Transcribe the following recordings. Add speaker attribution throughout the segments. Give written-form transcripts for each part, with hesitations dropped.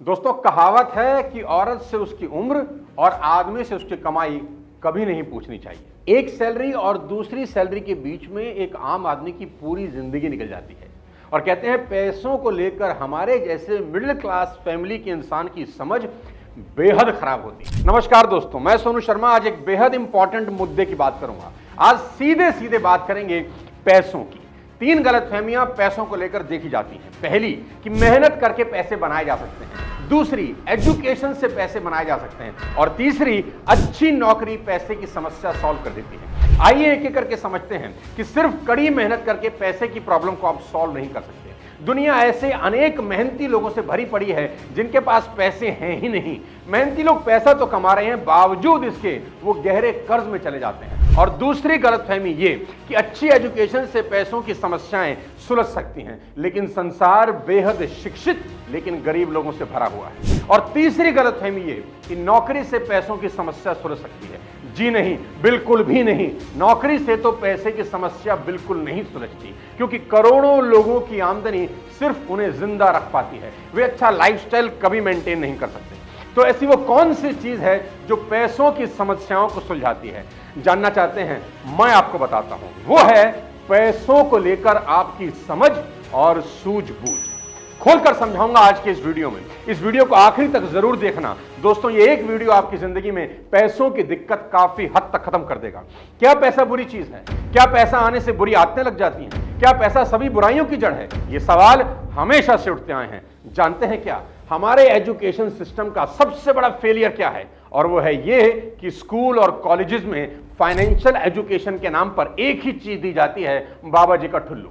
Speaker 1: दोस्तों, कहावत है कि औरत से उसकी उम्र और आदमी से उसकी कमाई कभी नहीं पूछनी चाहिए। एक सैलरी और दूसरी सैलरी के बीच में एक आम आदमी की पूरी जिंदगी निकल जाती है और कहते हैं पैसों को लेकर हमारे जैसे मिडिल क्लास फैमिली के इंसान की समझ बेहद खराब होती है। नमस्कार दोस्तों, मैं सोनू शर्मा आज एक बेहद इंपॉर्टेंट मुद्दे की बात करूंगा। आज सीधे सीधे बात करेंगे पैसों की। 3 गलतफहमियां पैसों को लेकर देखी जाती हैं। पहली कि मेहनत करके पैसे बनाए जा सकते हैं, दूसरी एजुकेशन से पैसे बनाए जा सकते हैं और तीसरी अच्छी नौकरी पैसे की समस्या सॉल्व कर देती है। आइए एक एक करके समझते हैं कि सिर्फ कड़ी मेहनत करके पैसे की प्रॉब्लम को आप सॉल्व नहीं कर सकते। दुनिया ऐसे अनेक मेहनती लोगों से भरी पड़ी है जिनके पास पैसे हैं ही नहीं। मेहनती लोग पैसा तो कमा रहे हैं, बावजूद इसके वो गहरे कर्ज में चले जाते हैं। और दूसरी गलतफहमी ये कि अच्छी एजुकेशन से पैसों की समस्याएं सुलझ सकती हैं, लेकिन संसार बेहद शिक्षित लेकिन गरीब लोगों से भरा हुआ है। और तीसरी गलतफहमी ये कि नौकरी से पैसों की समस्या सुलझ सकती है। जी नहीं, बिल्कुल भी नहीं। नौकरी से तो पैसे की समस्या बिल्कुल नहीं सुलझती, क्योंकि करोड़ों लोगों की आमदनी सिर्फ उन्हें जिंदा रख पाती है। वे अच्छा लाइफस्टाइल कभी मेंटेन नहीं कर सकते। तो ऐसी वो कौन सी चीज है जो पैसों की समस्याओं को सुलझाती है? जानना चाहते हैं? मैं आपको बताता हूं। वो है पैसों को लेकर आपकी समझ और सूझबूझ। खोलकर समझाऊंगा आज के इस वीडियो में। इस वीडियो को आखिरी तक जरूर देखना। दोस्तों, ये एक वीडियो आपकी जिंदगी में पैसों की दिक्कत काफी हद तक खत्म कर देगा। क्या पैसा बुरी चीज है? क्या पैसा आने से बुरी आदतें लग जाती हैं? क्या पैसा सभी बुराइयों की जड़ है? ये सवाल हमेशा से उठते आए हैं। जानते हैं क्या हमारे एजुकेशन सिस्टम का सबसे बड़ा फेलियर क्या है? और वो है ये कि स्कूल और कॉलेजेस में फाइनेंशियल एजुकेशन के नाम पर एक ही चीज दी जाती है, बाबा जी का ठुल्लू।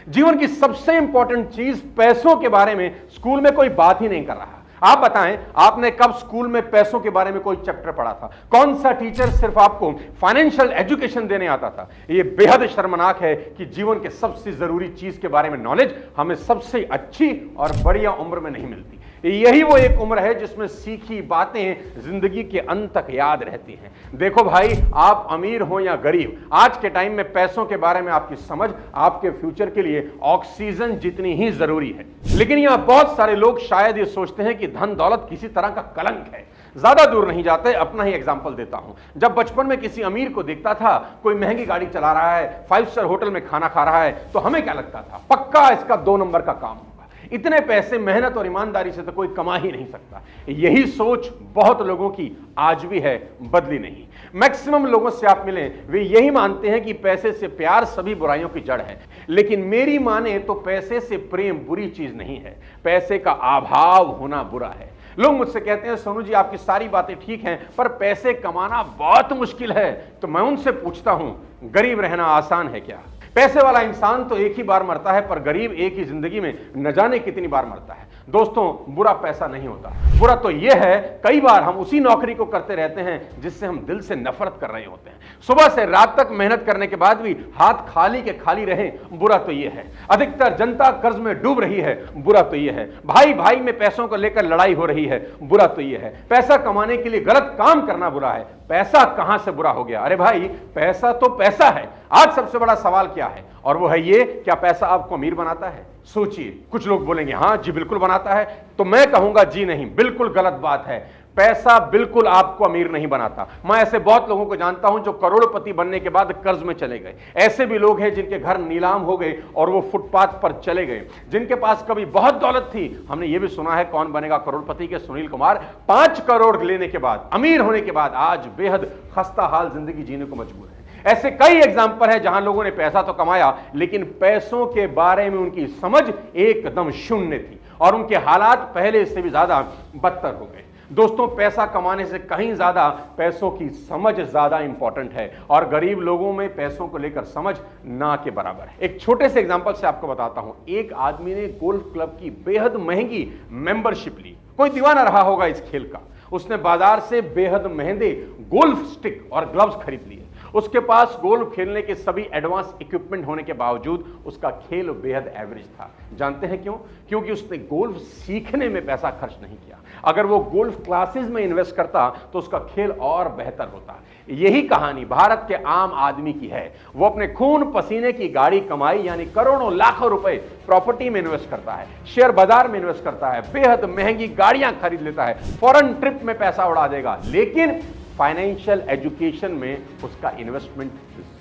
Speaker 1: जीवन की सबसे इंपॉर्टेंट चीज पैसों के बारे में स्कूल में कोई बात ही नहीं कर रहा। आप बताएं, आपने कब स्कूल में पैसों के बारे में कोई चैप्टर पढ़ा था? कौन सा टीचर सिर्फ आपको फाइनेंशियल एजुकेशन देने आता था? यह बेहद शर्मनाक है कि जीवन के सबसे जरूरी चीज के बारे में नॉलेज हमें सबसे अच्छी और बढ़िया उम्र में नहीं मिलती। यही वो एक उम्र है जिसमें सीखी बातें जिंदगी के अंत तक याद रहती हैं। देखो भाई, आप अमीर हो या गरीब, आज के टाइम में पैसों के बारे में आपकी समझ आपके फ्यूचर के लिए ऑक्सीजन जितनी ही जरूरी है। लेकिन यहां बहुत सारे लोग शायद ये सोचते हैं कि धन दौलत किसी तरह का कलंक है। ज्यादा दूर नहीं जाते, अपना ही एग्जांपल देता हूं। जब बचपन में किसी अमीर को देखता था, कोई महंगी गाड़ी चला रहा है, 5 स्टार होटल में खाना खा रहा है, तो हमें क्या लगता था? पक्का इसका 2 नंबर का काम। इतने पैसे मेहनत और ईमानदारी से तो कोई कमा ही नहीं सकता। यही सोच बहुत लोगों की आज भी है, बदली नहीं। मैक्सिमम लोगों से आप मिलें, वे यही मानते हैं कि पैसे से प्यार सभी बुराइयों की जड़ है। लेकिन मेरी माने तो पैसे से प्रेम बुरी चीज नहीं है, पैसे का अभाव होना बुरा है। लोग मुझसे कहते हैं, सोनू जी आपकी सारी बातें ठीक हैं, पर पैसे कमाना बहुत मुश्किल है। तो मैं उनसे पूछता हूं, गरीब रहना आसान है क्या? पैसे वाला इंसान तो एक ही बार मरता है, पर गरीब एक ही जिंदगी में न जाने कितनी बार मरता है। दोस्तों, बुरा पैसा नहीं होता। बुरा तो यह है, कई बार हम उसी नौकरी को करते रहते हैं जिससे हम दिल से नफरत कर रहे होते हैं। सुबह से रात तक मेहनत करने के बाद भी हाथ खाली के खाली रहे, बुरा तो यह है। अधिकतर जनता कर्ज में डूब रही है, बुरा तो यह है। भाई भाई में पैसों को लेकर लड़ाई हो रही है, बुरा तो यह है। पैसा कमाने के लिए गलत काम करना बुरा है। पैसा कहां से बुरा हो गया? अरे भाई, पैसा तो पैसा है। आज सबसे बड़ा सवाल क्या है? और वो है ये, क्या पैसा आपको अमीर बनाता है? सोचिए। कुछ लोग बोलेंगे हां जी बिल्कुल बनाता है, तो मैं कहूंगा जी नहीं, बिल्कुल गलत बात है। पैसा बिल्कुल आपको अमीर नहीं बनाता। मैं ऐसे बहुत लोगों को जानता हूं जो करोड़पति बनने के बाद कर्ज में चले गए। ऐसे भी लोग हैं जिनके घर नीलाम हो गए और वो फुटपाथ पर चले गए। जिनके पास कभी बहुत दौलत थी, हमने ये भी सुना है कौन बनेगा करोड़पति के सुनील कुमार 5 करोड़ लेने के बाद, अमीर होने के बाद आज बेहद खस्ता हाल जिंदगी जीने को मजबूर है। ऐसे कई एग्जाम्पल है जहां लोगों ने पैसा तो कमाया, लेकिन पैसों के बारे में उनकी समझ एकदम शून्य थी और उनके हालात पहले से भी ज्यादा बदतर हो गए। दोस्तों, पैसा कमाने से कहीं ज्यादा पैसों की समझ ज्यादा इंपॉर्टेंट है और गरीब लोगों में पैसों को लेकर समझ ना के बराबर है। एक छोटे से एग्जांपल से आपको बताता हूं। एक आदमी ने गोल्फ क्लब की बेहद महंगी मेंबरशिप ली। कोई दीवाना रहा होगा इस खेल का। उसने बाजार से बेहद महंगे गोल्फ स्टिक और ग्लव्स खरीद लिए उसके पास गोल्फ खेलने के सभी एडवांस इक्विपमेंट होने के बावजूद उसका खेल बेहद एवरेज था। जानते हैं क्यों? क्योंकि उसने गोल्फ सीखने में पैसा खर्च नहीं किया। अगर वो गोल्फ क्लासेस में इन्वेस्ट करता तो उसका खेल और बेहतर होता। यही कहानी भारत के आम आदमी की है। वो अपने खून पसीने की गाड़ी कमाई यानी करोड़ों लाखों रुपए प्रॉपर्टी में इन्वेस्ट करता है, शेयर बाजार में इन्वेस्ट करता है, बेहद महंगी गाड़ियां खरीद लेता है, फॉरेन ट्रिप में पैसा उड़ा देगा, लेकिन फाइनेंशियल एजुकेशन में उसका इन्वेस्टमेंट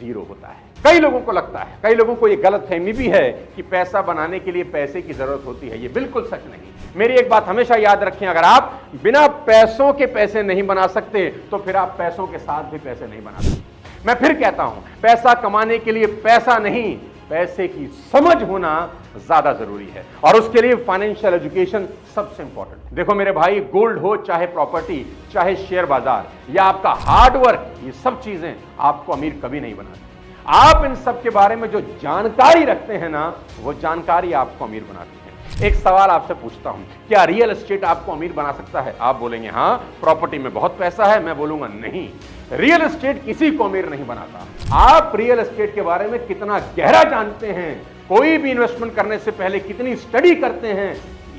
Speaker 1: जीरो होता है। कई लोगों को लगता है, कई लोगों को यह गलतफहमी भी है कि पैसा बनाने के लिए पैसे की जरूरत होती है। यह बिल्कुल सच नहीं। मेरी एक बात हमेशा याद रखें, अगर आप बिना पैसों के पैसे नहीं बना सकते तो फिर आप पैसों के साथ भी पैसे नहीं बना सकते। मैं फिर कहता हूं, पैसा कमाने के लिए पैसा नहीं, पैसे की समझ होना ज्यादा जरूरी है और उसके लिए फाइनेंशियल एजुकेशन सबसे इंपॉर्टेंट। देखो मेरे भाई, गोल्ड हो चाहे प्रॉपर्टी, चाहे शेयर बाजार या आपका हार्डवर्क, ये सब चीजें आपको अमीर कभी नहीं बनाती। आप इन सब के बारे में जो जानकारी रखते हैं ना, वो जानकारी आपको अमीर बनाती है। एक सवाल आपसे पूछता हूं, क्या रियल एस्टेट आपको अमीर बना सकता है? आप बोलेंगे हां, प्रॉपर्टी में बहुत पैसा है। मैं बोलूंगा नहीं, रियल एस्टेट किसी को अमीर नहीं बनाता। आप रियल एस्टेट के बारे में कितना गहरा जानते हैं, कोई भी इन्वेस्टमेंट करने से पहले कितनी स्टडी करते हैं,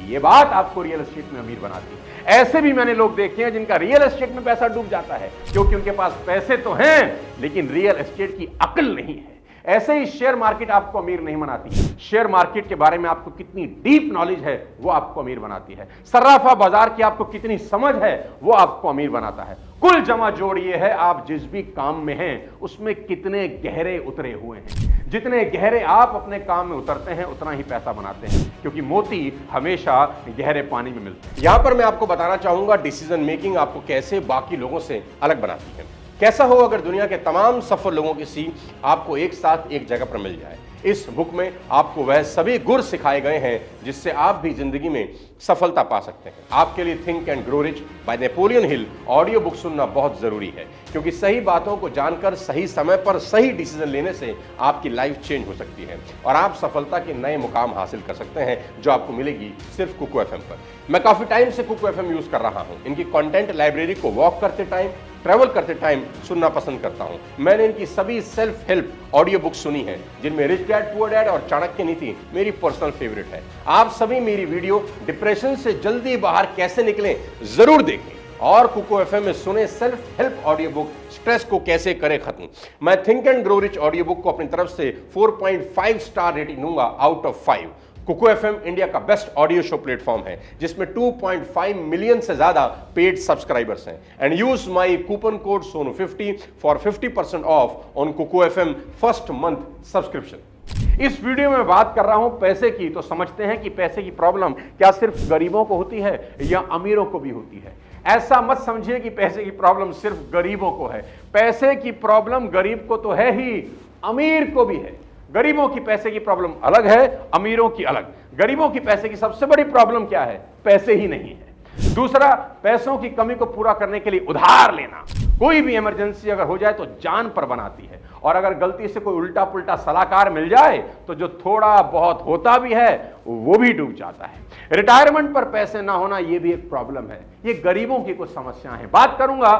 Speaker 1: ये बात आपको रियल एस्टेट में अमीर बनाती है। ऐसे भी मैंने लोग देखे हैं जिनका रियल एस्टेट में पैसा डूब जाता है क्योंकि उनके पास पैसे तो हैं लेकिन रियल एस्टेट की अकल नहीं है। ऐसे ही शेयर मार्केट आपको अमीर नहीं बनाती। शेयर मार्केट के बारे में आपको कितनी डीप नॉलेज है वो आपको अमीर बनाती है। सर्राफा बाजार की आपको कितनी समझ है वो आपको अमीर बनाता है। कुल जमा जोड़ ये है, आप जिस भी काम में हैं उसमें कितने गहरे उतरे हुए हैं। जितने गहरे आप अपने काम में उतरते हैं उतना ही पैसा बनाते हैं, क्योंकि मोती हमेशा गहरे पानी में मिलते हैं।
Speaker 2: यहां पर मैं आपको बताना चाहूंगा डिसीजन मेकिंग आपको कैसे बाकी लोगों से अलग बनाती है। कैसा हो अगर दुनिया के तमाम सफल लोगों की सीख आपको एक साथ एक जगह पर मिल जाए। इस बुक में आपको वह सभी गुर सिखाए गए हैं जिससे आप भी जिंदगी में सफलता पा सकते हैं। आपके लिए think and grow rich by Napoleon Hill audio book सुनना बहुत जरूरी है, क्योंकि सही बातों को जानकर सही समय पर सही डिसीजन लेने से आपकी लाइफ चेंज हो सकती है और आप सफलता के नए मुकाम हासिल कर सकते हैं, जो आपको मिलेगी सिर्फ कुकू एफएम पर। मैं काफी टाइम से कुकू एफएम यूज कर रहा हूं। इनकी कंटेंट लाइब्रेरी को वॉक करते टाइम, ट्रैवल करते टाइम सुनना पसंद करता हूं। मैंने इनकी सभी सेल्फ हेल्प ऑडियो बुक सुनी है, जिनमें रिच डैड पुअर डैड और चाणक्य नीति मेरी पर्सनल फेवरेट है। आप सभी मेरी वीडियो डिप्रेशन से जल्दी बाहर कैसे निकलें जरूर देखें और कुकू एफएम में सुने self help audio book stress को कैसे करें खत्म। मैं think and grow rich audio book को अपनी तरफ से 4.5 स्टार रेटिंग दूंगा out of 5। Kuku FM India का बेस्ट ऑडियो शो प्लेटफॉर्म है जिसमें 2.5 मिलियन से ज्यादा पेड सब्सक्राइबर्स हैं। And use my coupon code सोनू50 for 50% off on Kuku FM first month subscription. इस वीडियो में बात कर रहा हूं पैसे की, तो समझते हैं कि पैसे की प्रॉब्लम क्या सिर्फ गरीबों को होती है या अमीरों को भी होती है। ऐसा मत समझिए कि पैसे की प्रॉब्लम सिर्फ गरीबों को है। पैसे की प्रॉब्लम गरीब को तो है ही, अमीर को भी है। गरीबों की पैसे की प्रॉब्लम अलग है, अमीरों की अलग। गरीबों की पैसे की सबसे बड़ी प्रॉब्लम क्या है? पैसे ही नहीं है। दूसरा, पैसों की कमी को पूरा करने के लिए उधार लेना। कोई भी इमरजेंसी अगर हो जाए तो जान पर बनाती है, और अगर गलती से कोई उल्टा पुल्टा सलाहकार मिल जाए तो जो थोड़ा बहुत होता भी है वो भी डूब जाता है। रिटायरमेंट पर पैसे ना होना ये भी एक प्रॉब्लम है। ये गरीबों की कुछ समस्याएं हैं। बात करूंगा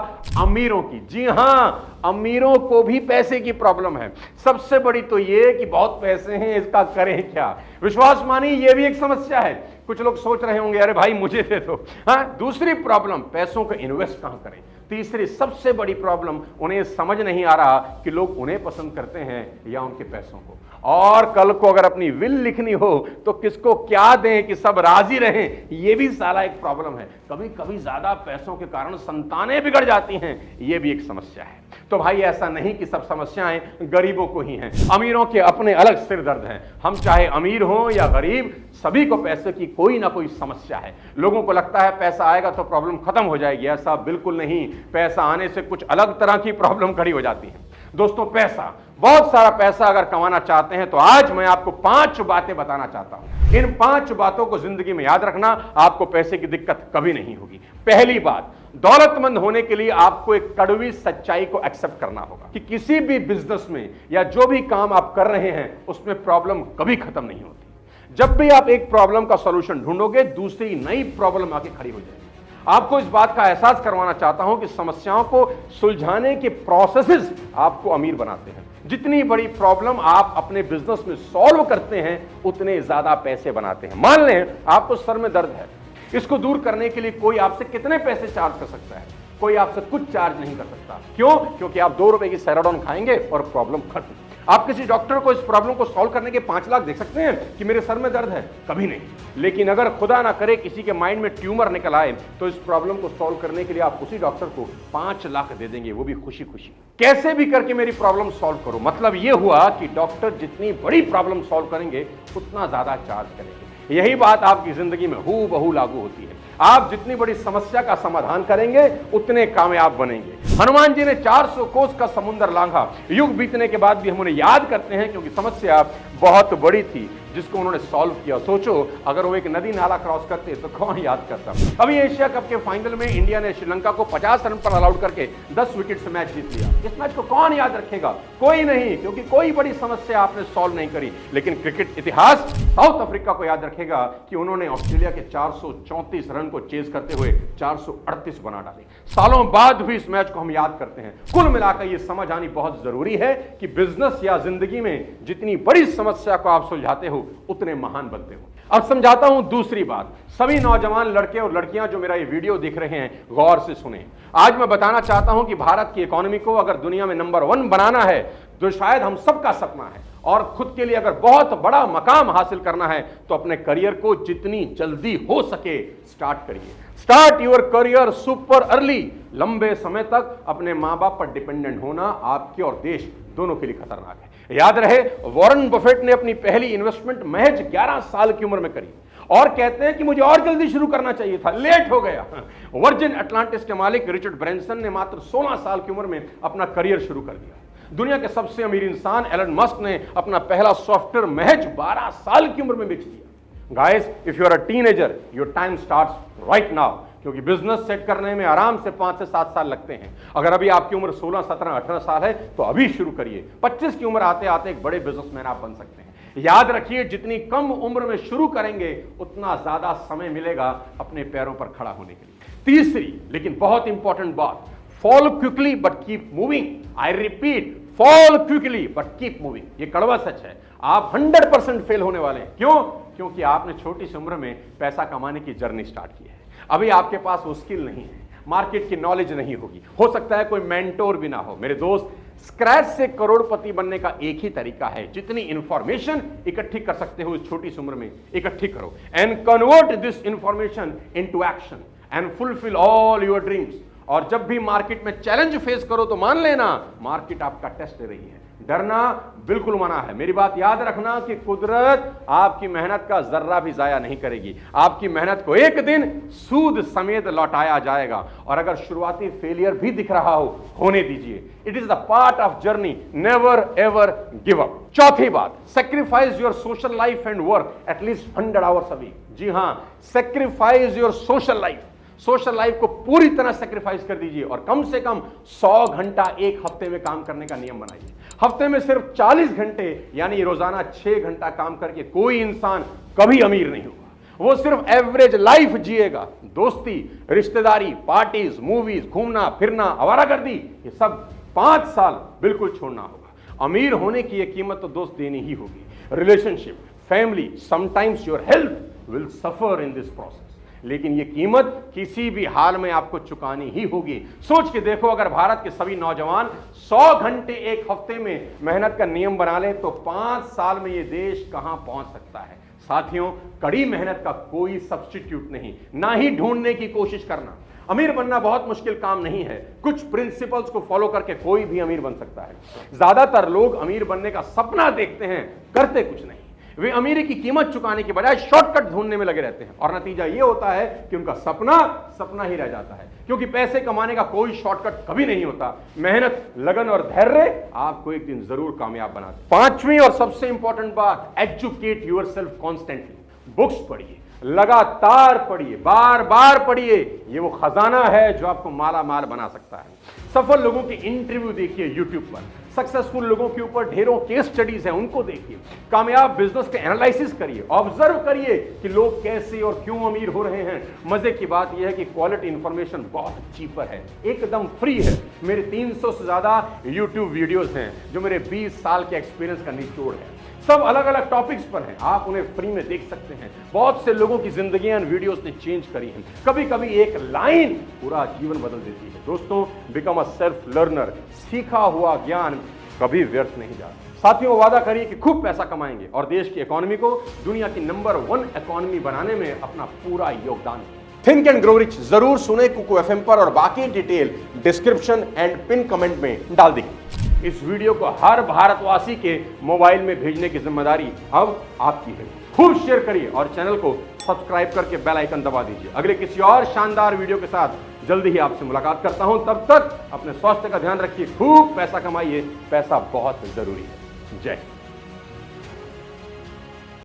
Speaker 2: अमीरों की। जी हां, अमीरों को भी पैसे की प्रॉब्लम है। सबसे बड़ी तो ये कि बहुत पैसे हैं, इसका करें क्या। विश्वास मानिए, ये भी एक समस्या है। कुछ लोग सोच रहे होंगे अरे भाई मुझे दे दो। हाँ, दूसरी प्रॉब्लम, पैसों को इन्वेस्ट कहां करें। तीसरी सबसे बड़ी प्रॉब्लम, उन्हें समझ नहीं आ रहा कि लोग उन्हें पसंद करते हैं या उनके पैसों को। और कल को अगर अपनी विल लिखनी हो तो किसको क्या दें कि सब राजी रहें, ये भी साला एक प्रॉब्लम है। कभी कभी ज्यादा पैसों के कारण संतानें बिगड़ जाती हैं, ये भी एक समस्या है। तो भाई ऐसा नहीं कि सब समस्याएं गरीबों को ही हैं। अमीरों के अपने अलग सिर दर्द हैं। हम चाहे अमीर हों या गरीब, सभी को पैसे की कोई ना कोई समस्या है। लोगों को लगता है पैसा आएगा तो प्रॉब्लम खत्म हो जाएगी। ऐसा बिल्कुल नहीं। पैसा आने से कुछ अलग तरह की प्रॉब्लम खड़ी हो जाती है। दोस्तों, पैसा, बहुत सारा पैसा अगर कमाना चाहते हैं तो आज मैं आपको 5 बातें बताना चाहता हूं। इन 5 बातों को जिंदगी में याद रखना, आपको पैसे की दिक्कत कभी नहीं होगी। पहली बात, दौलतमंद होने के लिए आपको एक कड़वी सच्चाई को एक्सेप्ट करना होगा कि किसी भी बिजनेस में या जो भी काम आप कर रहे हैं उसमें प्रॉब्लम कभी खत्म नहीं होती। जब भी आप एक प्रॉब्लम का सॉल्यूशन ढूंढोगे, दूसरी नई प्रॉब्लम आके खड़ी हो जाएगी।
Speaker 1: आपको इस बात का एहसास करवाना चाहता हूं कि समस्याओं को सुलझाने के प्रोसेसेस आपको अमीर बनाते हैं। जितनी बड़ी प्रॉब्लम आप अपने बिजनेस में सॉल्व करते हैं, उतने ज्यादा पैसे बनाते हैं। मान लें आपको सर में दर्द है, इसको दूर करने के लिए कोई आपसे कितने पैसे चार्ज कर सकता है? कोई आपसे कुछ चार्ज नहीं कर सकता। क्यों? क्योंकि आप 2 रुपए की सेराडोन खाएंगे और प्रॉब्लम खत्म। आप किसी डॉक्टर को इस प्रॉब्लम को सॉल्व करने के 5 लाख दे सकते हैं कि मेरे सर में दर्द है? कभी नहीं। लेकिन अगर खुदा ना करे किसी के माइंड में ट्यूमर निकल आए, तो इस प्रॉब्लम को सॉल्व करने के लिए आप उसी डॉक्टर को 5 लाख दे देंगे, वो भी खुशी खुशी। कैसे भी करके मेरी प्रॉब्लम सॉल्व करो। मतलब यह हुआ कि डॉक्टर जितनी बड़ी प्रॉब्लम सॉल्व करेंगे, उतना ज्यादा चार्ज करेंगे। यही बात आपकी जिंदगी में हूबहू लागू होती है। आप जितनी बड़ी समस्या का समाधान करेंगे, उतने कामयाब बनेंगे। हनुमान जी ने 400 कोस का समुद्र लांघा। युग बीतने के बाद भी हम उन्हें याद करते हैं, क्योंकि समस्या बहुत बड़ी थी जिसको उन्होंने सॉल्व किया। सोचो, अगर वो एक नदी नाला क्रॉस करते तो कौन याद करता। अभी एशिया कप के फाइनल में इंडिया ने श्रीलंका को 50 रन पर ऑल आउट करके 10 विकेट से मैच जीत लिया। इस मैच को कौन याद रखेगा? कोई नहीं, क्योंकि कोई बड़ी समस्या आपने सॉल्व नहीं करी। लेकिन क्रिकेट इतिहास साउथ अफ्रीका को याद रखेगा कि उन्होंने ऑस्ट्रेलिया के 434 रन को चेज करते हुए 438 बना डाले। सालों बाद भी इस मैच को हम याद करते हैं। कुल मिलाकर यह समझ आनी बहुत जरूरी है कि बिजनेस या जिंदगी में जितनी बड़ी समस्या को आप सुलझाते हो, उतने महान बनते हो। अब समझाता हूं दूसरी बात। सभी नौजवान लड़के और लड़कियां जो मेरा ये वीडियो देख रहे हैं, गौर से सुने। आज मैं बताना चाहता हूं कि भारत की इकोनॉमी को अगर दुनिया में नंबर 1 बनाना है, जो शायद हम सबका सपना है, और खुद के लिए अगर बहुत बड़ा मकाम हासिल करना है, तो अपने करियर को जितनी जल्दी हो सके स्टार्ट करिए। Start your career super early. लंबे समय तक अपने मां बाप पर डिपेंडेंट होना आपके और देश दोनों के लिए खतरनाक है। याद रहे, वॉरेन बफेट ने अपनी पहली इन्वेस्टमेंट महज 11 साल की उम्र में करी, और कहते हैं कि मुझे और जल्दी शुरू करना चाहिए था, लेट हो गया। वर्जिन अटलांटिस के मालिक रिचर्ड ब्रैंसन ने मात्र 16 साल की उम्र में अपना करियर शुरू कर दिया। दुनिया के सबसे अमीर इंसान एलन मस्क ने अपना पहला सॉफ्टवेयर महज 12 साल की उम्र में बेच दिया। Guys, if you are a teenager, your time starts right now, क्योंकि बिजनेस सेट करने में आराम से 5 से 7 साल लगते हैं। अगर अभी आपकी उम्र 16, 17, 18 साल है, तो अभी शुरू करिए। 25 की उम्र आते आते एक बड़े बिजनेसमैन आप बन सकते हैं। याद रखिए, जितनी कम उम्र में शुरू करेंगे, उतना ज्यादा समय मिलेगा अपने पैरों पर खड़ा होने के लिए। तीसरी लेकिन बहुत इंपॉर्टेंट बात, fall quickly but keep moving. I repeat, fall quickly but keep moving. ये कड़वा सच है। आप 100% फेल होने वाले हैं। क्यों? क्योंकि आपने छोटी सी उम्र में पैसा कमाने की जर्नी स्टार्ट की है। अभी आपके पास वो स्किल नहीं है, मार्केट की नॉलेज नहीं होगी, हो सकता है कोई मेंटोर भी ना हो। मेरे दोस्त, स्क्रैच से करोड़पति बनने का एक ही तरीका है। जितनी इंफॉर्मेशन इकट्ठी कर सकते हो इस छोटी सी उम्र में, इकट्ठी करो, and convert this information into action and fulfil all your dreams. और जब भी मार्केट में चैलेंज फेस करो, तो मान लेना मार्केट आपका टेस्ट ले रही है। डरना बिल्कुल मना है। मेरी बात याद रखना कि कुदरत आपकी मेहनत का जर्रा भी जाया नहीं करेगी। आपकी मेहनत को एक दिन सूद समेत लौटाया जाएगा। और अगर शुरुआती फेलियर भी दिख रहा हो, होने दीजिए। It is the part of journey, never ever give up. चौथी बात, sacrifice your social life and work at least 100 hours a week. जी हां, sacrifice your social life. Social life को पूरी तरह सेक्रीफाइस कर दीजिए और कम से कम 100 घंटा एक हफ्ते में काम करने का नियम बनाइए। हफ्ते में सिर्फ 40 घंटे यानी रोजाना 6 घंटा काम करके कोई इंसान कभी अमीर नहीं होगा। वो सिर्फ एवरेज लाइफ जिएगा। दोस्ती, रिश्तेदारी, पार्टीज, मूवीज, घूमना फिरना, आवारागर्दी, ये सब 5 साल बिल्कुल छोड़ना होगा। अमीर होने की ये कीमत तो दोस्त देनी ही होगी। Relationship, family, sometimes your health will suffer in this process, लेकिन यह कीमत किसी भी हाल में आपको चुकानी ही होगी। सोच के देखो, अगर भारत के सभी नौजवान 100 घंटे एक हफ्ते में मेहनत का नियम बना ले, तो 5 साल में यह देश कहां पहुंच सकता है। साथियों, कड़ी मेहनत का कोई सब्स्टिट्यूट नहीं, ना ही ढूंढने की कोशिश करना। अमीर बनना बहुत मुश्किल काम नहीं है। कुछ प्रिंसिपल्स को फॉलो करके कोई भी अमीर बन सकता है। ज्यादातर लोग अमीर बनने का सपना देखते हैं, करते कुछ नहीं। वे अमीरी की कीमत चुकाने के बजाय शॉर्टकट ढूंढने में लगे रहते हैं, और नतीजा यह होता है कि उनका सपना सपना ही रह जाता है। क्योंकि पैसे कमाने का कोई शॉर्टकट कभी नहीं होता। मेहनत, लगन और धैर्य आपको एक दिन जरूर कामयाब बनाते। 5वीं और सबसे इंपॉर्टेंट बात, एजुकेट योरसेल्फ कॉन्स्टेंटली। बुक्स पढ़िए, लगातार पढ़िए, बार बार पढ़िए। ये वो खजाना है जो आपको माला माल बना सकता है। सफल लोगों की इंटरव्यू देखिए यूट्यूब पर, सक्सेसफुल लोगों के ऊपर ढेरों केस स्टडीज हैं, उनको देखिए। कामयाब बिजनेस के एनालिसिस करिए, ऑब्जर्व करिए कि लोग कैसे और क्यों अमीर हो रहे हैं। मजे की बात यह है कि क्वालिटी इंफॉर्मेशन बहुत चीपर है, एकदम फ्री है। मेरे 300 से ज्यादा यूट्यूब वीडियोस हैं जो मेरे 20 साल के एक्सपीरियंस का निचोड़ है। सब अलग अलग टॉपिक्स पर हैं, आप उन्हें फ्री में देख सकते हैं। बहुत से लोगों की जिंदगियां वीडियोस ने चेंज करी हैं। कभी कभी एक लाइन पूरा जीवन बदल देती है। दोस्तों, बिकम अ सेल्फ लर्नर। सीखा हुआ ज्ञान कभी व्यर्थ नहीं जाता। साथियों, वादा करिए कि खूब पैसा कमाएंगे और देश की इकोनॉमी को दुनिया की नंबर 1 इकोनॉमी बनाने में अपना पूरा योगदान दें।
Speaker 2: थिंक एंड ग्रो रिच जरूर सुने कुकू एफएम पर, और बाकी detail description and pin comment में डाल देंगे।
Speaker 1: इस वीडियो को हर भारतवासी के मोबाइल में भेजने की जिम्मेदारी अब आपकी है। खूब शेयर करिए और चैनल को सब्सक्राइब करके बेल आइकन दबा दीजिए। अगले किसी और शानदार वीडियो के साथ जल्दी ही आपसे मुलाकात करता हूं। तब तक अपने स्वास्थ्य का ध्यान रखिए, खूब पैसा कमाइए, पैसा बहुत जरूरी है। जय हिंद।